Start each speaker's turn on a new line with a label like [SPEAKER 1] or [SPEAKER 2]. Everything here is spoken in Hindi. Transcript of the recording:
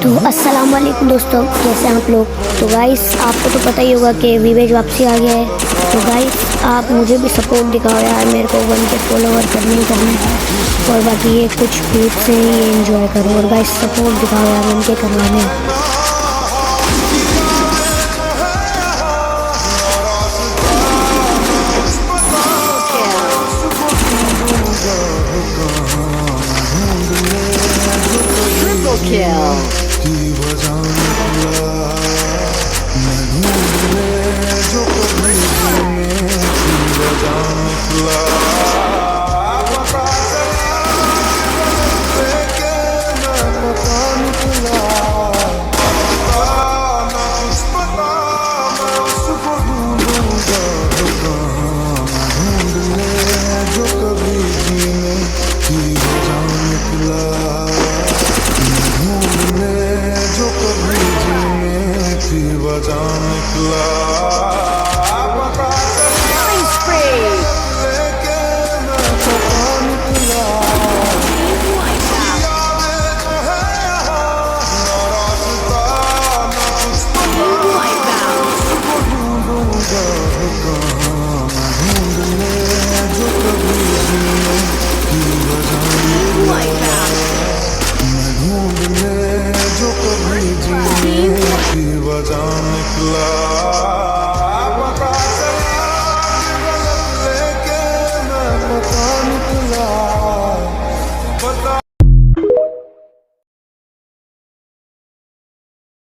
[SPEAKER 1] तो अस्सलाम वालेकुम दोस्तों, कैसे हैं आप लोग। तो गाइस आपको तो पता ही होगा कि वीवेज वापसी आ गया है। तो गाइस आप मुझे भी सपोर्ट दिखाओ यार, मेरे को 1K फॉलोवर करने ही करने हैं। और बाकी ये कुछ क्लिप से ही एंजॉय करो। और गाइस सपोर्ट दिखाओ यार, 1K करवाने हैं।
[SPEAKER 2] Triple kill.